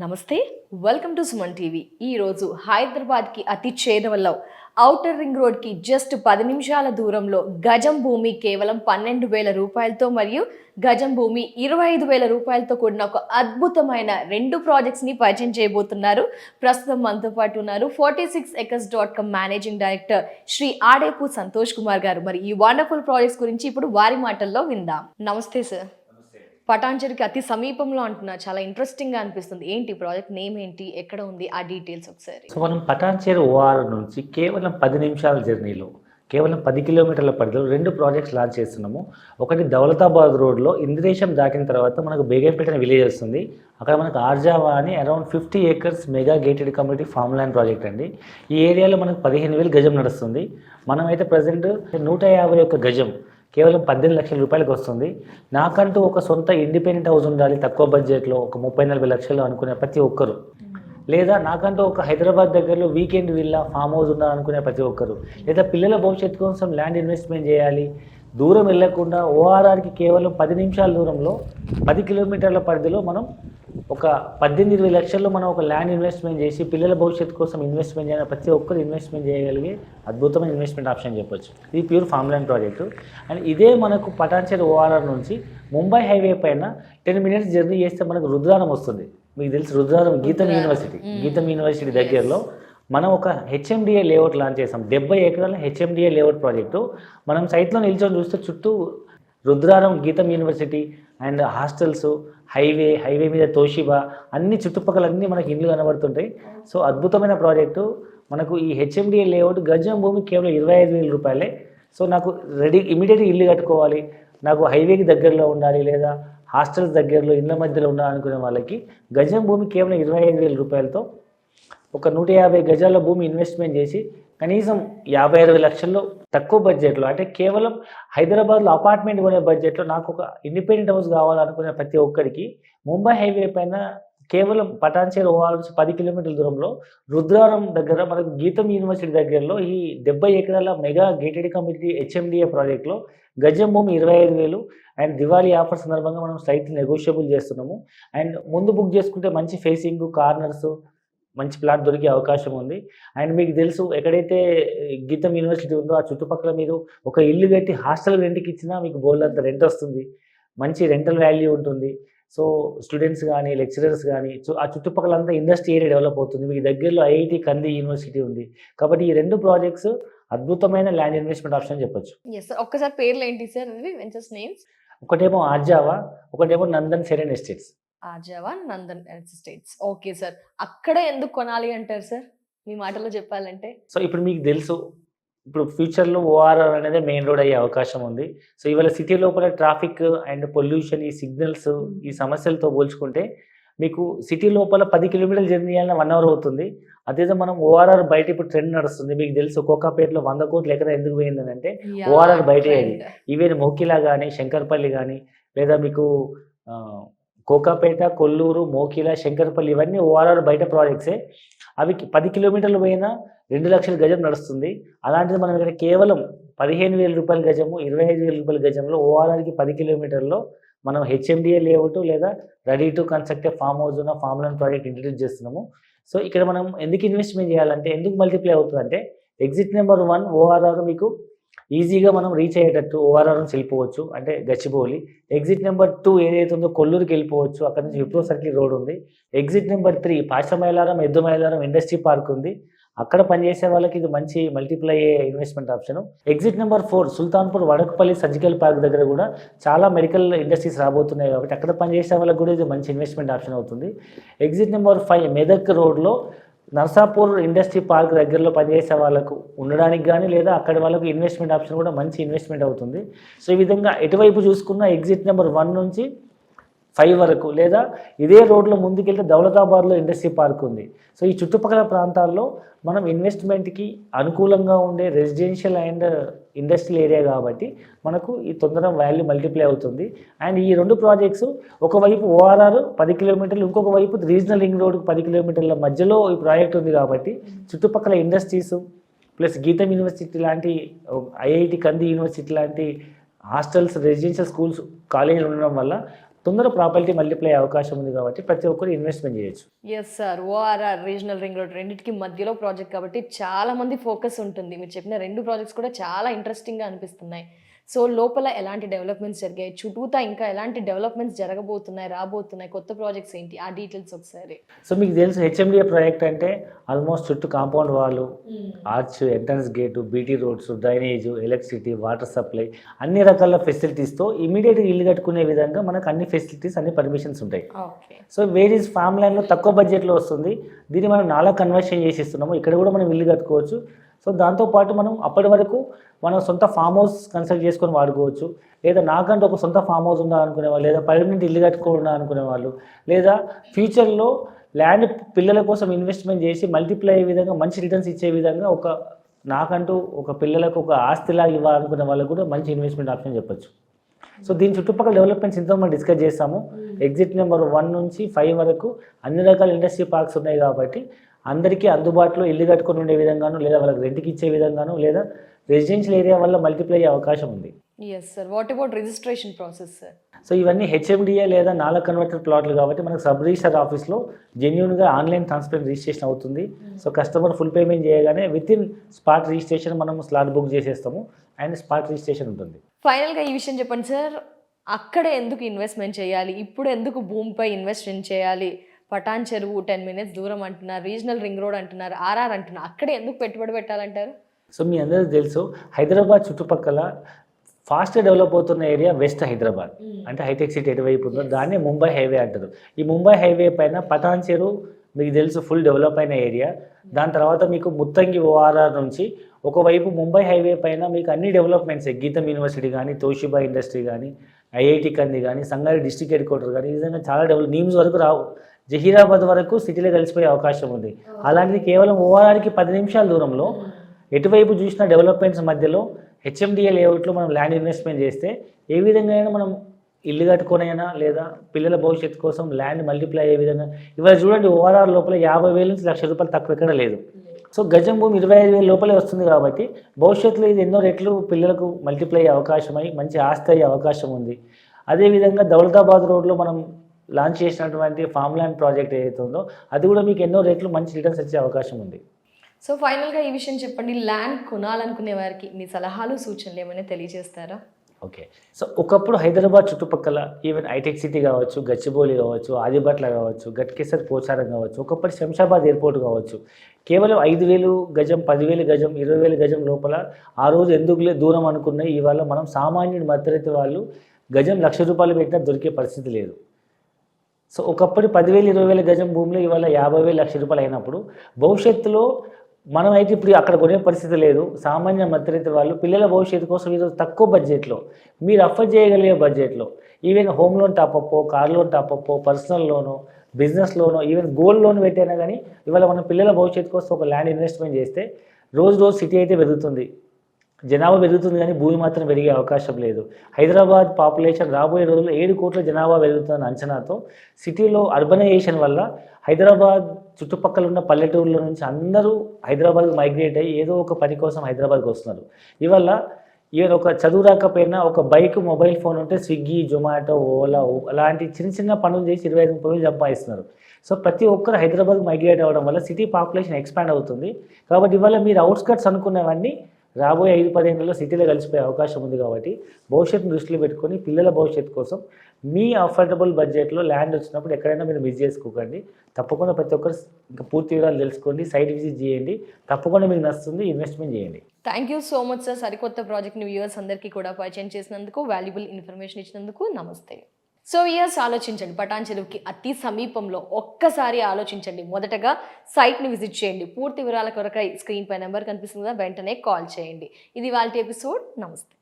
నమస్తే welcome to Suman TV. ఈరోజు హైదరాబాద్కి అతి చేరువలో ఔటర్ రింగ్ రోడ్కి జస్ట్ 10 నిమిషాల దూరంలో గజం భూమి కేవలం 12,000 రూపాయలతో మరియు గజం భూమి 25,000 రూపాయలతో కూడిన ఒక అద్భుతమైన 2 ప్రాజెక్ట్స్ని పరిచయం చేయబోతున్నారు. ప్రస్తుతం మనతో పాటు ఉన్నారు 46acres.com managing director Shri Adepu Santosh Kumar గారు. మరి ఈ వండర్ఫుల్ ప్రాజెక్ట్స్ గురించి ఇప్పుడు వారి మాటల్లో విందాం. నమస్తే సార్. పటాన్చెరుకి అతి సమీపంలో అంటున్నారు, చాలా ఇంట్రెస్టింగ్ గా అనిపిస్తుంది. ఏంటి ప్రాజెక్ట్ నేమ్ ఏంటి, ఎక్కడ ఉంది, ఆ డీటెయిల్స్ ఒకసారి. సో మనం పటాన్చెరు ఓఆర్ నుంచి కేవలం 10 నిమిషాల జర్నీలో కేవలం 10 కిలోమీటర్ల పరిధిలో 2 ప్రాజెక్ట్స్ లాంచ్ చేస్తున్నాము. ఒకటి దౌలతాబాద్ రోడ్లో ఇంద్రేశం దాటిన తర్వాత మనకు బేగంపేట అనే విలేజ్ వస్తుంది. అక్కడ మనకు ఆర్జావా అని around 50 acres mega gated community farm land project అండి. ఈ ఏరియాలో మనకు 15,000 గజం నడుస్తుంది. మనమైతే ప్రజెంట్ 151 గజం కేవలం 18 లక్షల రూపాయలకు వస్తుంది. నాకంటూ ఒక సొంత ఇండిపెండెంట్ హౌస్ ఉండాలి తక్కువ బడ్జెట్లో, ఒక 30-40 లక్షలు అనుకునే ప్రతి ఒక్కరు, లేదా నాకంటూ ఒక హైదరాబాద్ దగ్గరలో వీకెండ్ విల్లా ఫామ్ హౌస్ ఉండాలనుకునే ప్రతి ఒక్కరు, లేదా పిల్లల భవిష్యత్తు కోసం ల్యాండ్ ఇన్వెస్ట్మెంట్ చేయాలి, దూరం వెళ్లకుండా ఓఆర్ఆర్కి కేవలం 10 నిమిషాల దూరంలో 10 కిలోమీటర్ల పరిధిలో మనం ఒక 18-20 లక్షల్లో మనం ఒక ల్యాండ్ ఇన్వెస్ట్మెంట్ చేసి పిల్లల భవిష్యత్తు కోసం ఇన్వెస్ట్మెంట్ చేయాలి. ప్రతి ఒక్కరు ఇన్వెస్ట్మెంట్ చేయగలిగే అద్భుతమైన ఇన్వెస్ట్మెంట్ ఆప్షన్ చెప్పొచ్చు. ఇది pure farm land project. And ఇదే మనకు పటాన్చెరు ఓఆర్ఆర్ నుంచి ముంబై హైవే పైన 10 minutes జర్నీ చేస్తే మనకు రుద్రారం వస్తుంది. మీకు తెలుసు రుద్రారం గీతం యూనివర్సిటీ దగ్గరలో మనం ఒక హెచ్ఎండిఏ లేఅవుట్ లాంచ్ చేసాం. 70 ఎకరాల హెచ్ఎండిఏ లేఅవుట్ ప్రాజెక్టు. మనం సైట్లో నిల్చొని చూస్తే చుట్టూ రుద్రారం గీతం యూనివర్సిటీ అండ్ హాస్టల్స్, హైవే మీద తోషిబా, అన్ని చుట్టుపక్కలన్నీ మనకి ఇల్లు కనబడుతుంటాయి. సో అద్భుతమైన ప్రాజెక్టు. మనకు ఈ హెచ్ఎండిఏ లేఅవుట్ గజం భూమి కేవలం 25,000 రూపాయలే. సో నాకు ఇమీడియట్గా ఇల్లు కట్టుకోవాలి, నాకు హైవేకి దగ్గరలో ఉండాలి, లేదా హాస్టల్స్ దగ్గరలో ఇళ్ళ మధ్యలో ఉండాలనుకునే వాళ్ళకి గజం భూమి కేవలం 25,000 రూపాయలతో ఒక 150 గజాల భూమి ఇన్వెస్ట్మెంట్ చేసి కనీసం 50-60 లక్షల్లో తక్కువ బడ్జెట్లో, అంటే కేవలం హైదరాబాద్లో అపార్ట్మెంట్ కొనే బడ్జెట్లో నాకు ఒక ఇండిపెండెంట్ హౌస్ కావాలనుకునే ప్రతి ఒక్కరికి ముంబై హైవే పైన కేవలం పటాన్చెరు ఓఆర్ నుంచి 10 కిలోమీటర్ల దూరంలో రుద్రారం దగ్గర మనకు గీతం యూనివర్సిటీ దగ్గరలో ఈ 70 ఎకరాల మెగా గేటెడ్ కమ్యూనిటీ హెచ్ఎండిఏ ప్రాజెక్ట్లో గజం భూమి 25,000. అండ్ దివాళీ ఆఫర్ సందర్భంగా మనం సైట్ నెగోషియబుల్ చేస్తున్నాము. అండ్ ముందు బుక్ చేసుకుంటే మంచి ఫేసింగ్, కార్నర్స్, మంచి ప్లాట్ దొరికే అవకాశం ఉంది. అండ్ మీకు తెలుసు, ఎక్కడైతే గీతం యూనివర్సిటీ ఉందో ఆ చుట్టుపక్కల మీరు ఒక ఇల్లు కట్టి హాస్టల్ రెంట్కి ఇచ్చినా మీకు బోల్డంత రెంట్ వస్తుంది, మంచి రెంటల్ వాల్యూ ఉంటుంది. సో స్టూడెంట్స్ కానీ లెక్చరర్స్ కానీ ఆ చుట్టుపక్కలంతా ఇండస్ట్రీ ఏరియా డెవలప్ అవుతుంది. మీకు దగ్గరలో ఐఐటి కంది యూనివర్సిటీ ఉంది. కాబట్టి ఈ 2 ప్రాజెక్ట్స్ అద్భుతమైన ల్యాండ్ ఇన్వెస్ట్మెంట్ ఆప్షన్ చెప్పొచ్చు. ఒక్కసారి పేర్లు ఏంటి సార్ వెంచర్స్ నేమ్స్? ఒకటేమో ఆర్జావా, ఒకటేమో Nandan serene estates. Arjava, Nandan estates. Okay sir, అక్కడ ఎందుకు కొనాలి అంటారు సార్ మీ మాటలో చెప్పాలంటే? సో ఇప్పుడు మీకు తెలుసు, ఇప్పుడు ఫ్యూచర్లో ఓఆర్ఆర్ అనేది మెయిన్ రోడ్ అయ్యే అవకాశం ఉంది. సో ఇవాళ సిటీ లోపల ట్రాఫిక్ అండ్ పొల్యూషన్, ఈ సిగ్నల్స్, ఈ సమస్యలతో పోల్చుకుంటే మీకు సిటీ లోపల 10 కిలోమీటర్లు జర్నీ చేయాలని 1 hour అవుతుంది. అదేదో మనం ఓఆర్ఆర్ బయట ఇప్పుడు ట్రెండ్ నడుస్తుంది. మీకు తెలుసు కోకాపేటలో 100 కోట్ల ఎకరా ఎందుకు పోయిందని అంటే ఓఆర్ఆర్ బయట అయ్యింది. ఈవెన్ మోకిలా కానీ, శంకర్పల్లి కానీ, లేదా మీకు కోకాపేట, కొల్లూరు, మోకిలా, శంకర్పల్లి, ఇవన్నీ ఓఆర్ఆర్ బయట ప్రాజెక్ట్సే. అవి 10 కిలోమీటర్లు పోయినా 2 లక్షల గజం నడుస్తుంది. అలాంటిది మనం ఇక్కడ కేవలం 15,000 రూపాయల గజము, 25,000 రూపాయల గజంలో ఓఆర్ఆర్కి 10 కిలోమీటర్లో మనం హెచ్ఎండిఏ లేఅవుట్ లేదా ready to construct farm house ఉన్న ఫామ్ ల్యాండ్ ప్రాజెక్ట్ ఇంట్రడ్యూస్ చేస్తున్నాము. సో ఇక్కడ మనం ఎందుకు ఇన్వెస్ట్మెంట్ చేయాలంటే, ఎందుకు మల్టిప్లై అవుతుందంటే, ఎగ్జిట్ నెంబర్ 1 ఓఆర్ఆర్ మీకు ఈజీగా మనం రీచ్ అయ్యేటట్టు ఓఆర్ఆర్ నుంచి వెళ్ళిపోవచ్చు, అంటే గచ్చిబౌలి. ఎగ్జిట్ నెంబర్ 2 ఏదైతే ఉందో కొల్లూరుకి వెళ్ళిపోవచ్చు, అక్కడ నుంచి విప్రో సర్కిల్ రోడ్ ఉంది. Exit number 3 Pashamylaram, Eddumailaram industry park ఉంది. అక్కడ పనిచేసే వాళ్ళకి ఇది మంచి మల్టిప్లై అయ్యే investment option. Exit number 4 Sultanpur Vadakapalli surgical park దగ్గర కూడా చాలా మెడికల్ ఇండస్ట్రీస్ రాబోతున్నాయి కాబట్టి అక్కడ పనిచేసే వాళ్ళకి కూడా ఇది మంచి ఇన్వెస్ట్మెంట్ ఆప్షన్ అవుతుంది. ఎగ్జిట్ నెంబర్ 5 మెదక్ రోడ్లో నర్సాపూర్ ఇండస్ట్రీ పార్క్ దగ్గరలో పనిచేసే వాళ్ళకు ఉండడానికి కానీ, లేదా అక్కడి వాళ్ళకు ఇన్వెస్ట్మెంట్ ఆప్షన్ కూడా మంచి ఇన్వెస్ట్మెంట్ అవుతుంది. సో ఈ విధంగా ఎటువైపు చూసుకున్న ఎగ్జిట్ నెంబర్ 1 నుంచి 5 వరకు, లేదా ఇదే రోడ్లో ముందుకెళ్తే దౌలతాబాద్లో ఇండస్ట్రీ పార్క్ ఉంది. సో ఈ చుట్టుపక్కల ప్రాంతాల్లో మనం ఇన్వెస్ట్మెంట్కి అనుకూలంగా ఉండే రెసిడెన్షియల్ అండ్ ఇండస్ట్రియల్ ఏరియా కాబట్టి మనకు ఈ తొందరగా వాల్యూ మల్టిప్లై అవుతుంది. అండ్ ఈ 2 ప్రాజెక్ట్స్ ఒకవైపు ఓఆర్ఆర్ 10 కిలోమీటర్లు, ఇంకొక వైపు రీజనల్ రింగ్ రోడ్కు 10 కిలోమీటర్ల మధ్యలో ఈ ప్రాజెక్ట్ ఉంది కాబట్టి చుట్టుపక్కల ఇండస్ట్రీస్ ప్లస్ గీతం యూనివర్సిటీ లాంటి, ఐఐటి కంది యూనివర్సిటీ లాంటి హాస్టల్స్, రెసిడెన్షియల్ స్కూల్స్, కాలేజీలు ఉండడం వల్ల తొందర ప్రాపర్టీ మల్టిప్లై అయ్యే అవకాశం ఉంది కాబట్టి ప్రతి ఒక్కరు ఇన్వెస్ట్మెంట్ చేయొచ్చు. Yes sir, ORR regional ring road రెండింటికి మధ్యలో ప్రాజెక్ట్ కాబట్టి చాలా మంది ఫోకస్ ఉంటుంది. మీరు చెప్పిన 2 ప్రాజెక్ట్స్ కూడా చాలా ఇంట్రెస్టింగ్గా అనిపిస్తున్నాయి. సో లోపల ఎలాంటి డెవలప్మెంట్స్ జరిగాయి, చుట్టూతా ఇంకా ఎలాంటి డెవలప్మెంట్స్ జరగబోతున్నాయి, రాబోతున్నాయి, కొత్త ప్రాజెక్ట్స్ ఏంటి, ఆ డీటెయిల్స్ ఒకసారి. సో మీకు తెలుసు హెచ్ఎండిఏ ప్రాజెక్ట్ అంటే ఆల్మోస్ట్ చుట్టూ కాంపౌండ్ వాళ్ళు, arch, entrance gate, BT roads, drainage, electricity, water supply అన్ని రకాల ఫెసిలిటీస్తో ఇమీడియట్గా ఇల్లు కట్టుకునే విధంగా మనకు అన్ని ఫెసిలిటీస్, అన్ని పర్మిషన్స్ ఉంటాయి. సో వేరీస్ ఫామ్ లైన్లో తక్కువ బడ్జెట్లో వస్తుంది. దీన్ని మనం నాలా కన్వర్షన్ చేసి ఇస్తున్నాము. ఇక్కడ కూడా మనం ఇల్లు కట్టుకోవచ్చు. సో దాంతోపాటు మనం అప్పటి వరకు మనం సొంత ఫామ్ హౌస్ కన్స్ట్రక్ట్ చేసుకొని వాడుకోవచ్చు. లేదా నాకంటే ఒక సొంత ఫామ్ హౌస్ ఉందా అనుకునే వాళ్ళు, లేదా పర్మనెంట్ ఇల్లు కట్టుకోకుండా అనుకునే వాళ్ళు, లేదా ఫ్యూచర్లో ల్యాండ్ పిల్లల కోసం ఇన్వెస్ట్మెంట్ చేసి మల్టిప్లై అయ్యే విధంగా మంచి రిటర్న్స్ ఇచ్చే విధంగా నాకంటూ ఒక పిల్లలకు ఒక ఆస్తిలాగా ఇవ్వాలనుకునే వాళ్ళకు కూడా మంచి ఇన్వెస్ట్మెంట్ ఆప్షన్ చెప్పొచ్చు. సో దీని చుట్టుపక్కల డెవలప్మెంట్స్ ఇంత మనం డిస్కస్ చేస్తాము. ఎగ్జిట్ నెంబర్ 1 నుంచి 5 వరకు అన్ని రకాల ఇండస్ట్రీ పార్క్స్ ఉన్నాయి కాబట్టి అందరికీ అందుబాటులో ఇల్లు కట్టుకొని ఉండే విధంగాను, లేదా వాళ్ళకి రెంట్కి ఇచ్చే విధంగాను, లేదా రెసిడెన్షియల్ ఏరియా వల్ల మల్టిప్లై అయ్యే అవకాశం ఉంది. Yes sir, what about registration process sir? So ఇవన్నీ హెచ్ఎండిఏ లేదా నాలా కన్వర్టర్ ప్లాట్లు కాబట్టి మనకు సబ్ రిజిస్టర్ ఆఫీస్లో జెన్యూన్గా ఆన్లైన్ ట్రాన్స్పరెంట్ రిజిస్ట్రేషన్ అవుతుంది. సో కస్టమర్ ఫుల్ పేమెంట్ చేయగానే విత్ ఇన్ స్పాట్ రిజిస్ట్రేషన్ మనం స్లాట్ బుక్ చేసేస్తాము అండ్ స్పాట్ రిజిస్ట్రేషన్ ఉంటుంది. ఫైనల్గా ఈ విషయం చెప్పండి సార్, అక్కడే ఎందుకు ఇన్వెస్ట్మెంట్ చేయాలి, ఇప్పుడు ఎందుకు భూమిపై ఇన్వెస్ట్మెంట్ చేయాలి? పటాన్ చెరువు 10 minutes దూరం అంటున్నారు, రీజనల్ రింగ్ రోడ్ అంటున్నారు, ఆర్ఆర్ అంటున్నారు, అక్కడే ఎందుకు పెట్టుబడి పెట్టాలంటారు? సో మీ అందరికీ తెలుసు హైదరాబాద్ చుట్టుపక్కల ఫాస్ట్గా డెవలప్ అవుతున్న ఏరియా వెస్ట్ హైదరాబాద్. అంటే హైటెక్ సిటీ ఎటువైపు ఉందో దాన్ని ముంబై హైవే అంటారు. ఈ ముంబై హైవే పైన పటాన్ చెరువు మీకు తెలుసు ఫుల్ డెవలప్ అయిన ఏరియా. దాని తర్వాత మీకు ముత్తంగి ఓఆర్ఆర్ నుంచి ఒకవైపు ముంబై హైవే పైన మీకు అన్ని డెవలప్మెంట్స్, గీతం యూనివర్సిటీ కానీ, తోషిబా ఇండస్ట్రీ కానీ, ఐఐటి కంది కానీ, సంగారెడ్డి డిస్ట్రిక్ట్ హెడ్ క్వార్టర్ కానీ, ఈ విధంగా చాలా నీమ్స్ వరకు రావు. జహీరాబాద్ వరకు సిటీలో కలిసిపోయే అవకాశం ఉంది. అలాంటిది కేవలం ఓఆర్ఆర్కి 10 నిమిషాల దూరంలో ఎటువైపు చూసిన డెవలప్మెంట్స్ మధ్యలో హెచ్ఎండిఏ లేఅవుట్లో మనం ల్యాండ్ ఇన్వెస్ట్మెంట్ చేస్తే ఏ విధంగా అయినా మనం ఇల్లు కట్టుకొనైనా లేదా పిల్లల భవిష్యత్తు కోసం ల్యాండ్ మల్టిప్లై అయ్యే విధంగా ఇవాళ చూడండి ఓఆర్ఆర్ లోపల 50,000 నుంచి ₹1,00,000 తక్కువ ఎక్కడ లేదు. సో గజం భూమి 25,000 లోపలే వస్తుంది కాబట్టి భవిష్యత్తులో ఇది ఎన్నో రెట్లు పిల్లలకు మల్టిప్లై అయ్యే అవకాశం అయ్యి మంచి ఆస్తి అయ్యే అవకాశం ఉంది. అదేవిధంగా దౌలతాబాద్ రోడ్లో మనం లాంచ్ చేసినటువంటి ఫామ్ ల్యాండ్ ప్రాజెక్ట్ ఏదైతే ఉందో అది కూడా మీకు ఎన్నో రెట్లు మంచి రిటర్న్స్ వచ్చే అవకాశం ఉంది. సో ఫైనల్గా ఈ విషయం చెప్పండి, ల్యాండ్ కొనాలనుకునే వారికి మీ సలహాలు సూచనలు ఏమైనా తెలియజేస్తారా? ఓకే, సో ఒకప్పుడు హైదరాబాద్ చుట్టుపక్కల ఈవెన్ హైటెక్ సిటీ కావచ్చు, గచ్చిబౌలి కావచ్చు, ఆదిబట్ల కావచ్చు, గట్కేసర్ పోచారం కావచ్చు, ఒకప్పటి శంషాబాద్ ఎయిర్పోర్ట్ కావచ్చు, కేవలం 5,000 గజం, 10,000 గజం, 20,000 గజం లోపల ఆ రోజు ఎందుకులే దూరం అనుకున్నాయి. ఇవాళ మనం సామాన్యుడి మధ్యతరగతి వాళ్ళు గజం ₹1,00,000 పెట్టినా దొరికే పరిస్థితి లేదు. సో ఒకప్పుడు 10,000, 20,000 గజం భూమిలో ఇవాళ 50,000, ₹1,00,000 అయినప్పుడు భవిష్యత్తులో మనం అయితే ఇప్పుడు అక్కడ కొనే పరిస్థితి లేదు. సామాన్య మధ్యతరగతి వాళ్ళు పిల్లల భవిష్యత్తు కోసం ఈరోజు తక్కువ బడ్జెట్లో మీరు అఫోర్డ్ చేయగలిగే బడ్జెట్లో even home loan top up, car loan top up, personal loan, business loan, even gold loan పెట్టైనా కానీ ఇవాళ మన పిల్లల భవిష్యత్తు కోసం ఒక ల్యాండ్ ఇన్వెస్ట్మెంట్ చేస్తే రోజు సిటీ అయితే పెరుగుతుంది, జనాభా పెరుగుతుంది కానీ భూమి మాత్రం పెరిగే అవకాశం లేదు. హైదరాబాద్ పాపులేషన్ రాబోయే రోజుల్లో 7 కోట్ల జనాభా పెరుగుతున్న అంచనాతో సిటీలో అర్బనైజేషన్ వల్ల హైదరాబాద్ చుట్టుపక్కల ఉన్న పల్లెటూరుల నుంచి అందరూ హైదరాబాద్కి మైగ్రేట్ అయ్యి ఏదో ఒక పని కోసం హైదరాబాద్కి వస్తున్నారు. ఇవల్ల ఈవెన్ ఒక చదువు రాకపోయినా ఒక బైక్, మొబైల్ ఫోన్ ఉంటే స్విగ్గీ, జొమాటో, ఓలా అలాంటి చిన్న చిన్న పనులు చేసి 25-30 సంపాదిస్తున్నారు. సో ప్రతి ఒక్కరు హైదరాబాద్కి మైగ్రేట్ అవ్వడం వల్ల సిటీ పాపులేషన్ ఎక్స్పాండ్ అవుతుంది. కాబట్టి ఇవాళ మీరు అవుట్స్కట్స్ అనుకునేవన్నీ రాబోయే 5-10 ఏళ్ళలో సిటీలో కలిసిపోయే అవకాశం ఉంది. కాబట్టి భవిష్యత్తును దృష్టిలో పెట్టుకొని పిల్లల భవిష్యత్తు కోసం మీ అఫోర్డబుల్ బడ్జెట్లో ల్యాండ్ వచ్చినప్పుడు ఎక్కడైనా మీరు మిస్ చేసుకోకండి. తప్పకుండా ప్రతి ఒక్కరు ఇంకా పూర్తి వివరాలు తెలుసుకోండి, సైట్ విజిట్ చేయండి, తప్పకుండా మీకు నచ్చుతుంది, ఇన్వెస్ట్మెంట్ చేయండి. Thank you so much sir, సరికొత్త ప్రాజెక్ట్ని వ్యూవర్స్ అందరికీ కూడా పరిచయం చేసినందుకు, వాల్యుబుల్ ఇన్ఫర్మేషన్ ఇచ్చినందుకు నమస్తే. సో ఇయర్స్ ఆలోచించండి, పటాన్ చెరువుకి అతి సమీపంలో ఒక్కసారి ఆలోచించండి. మొదటగా సైట్ని విజిట్ చేయండి. పూర్తి వివరాల కొరకై స్క్రీన్ పై నెంబర్ కనిపిస్తుంది కదా, వెంటనే కాల్ చేయండి. ఇది వాళ్ళ ఎపిసోడ్. నమస్తే.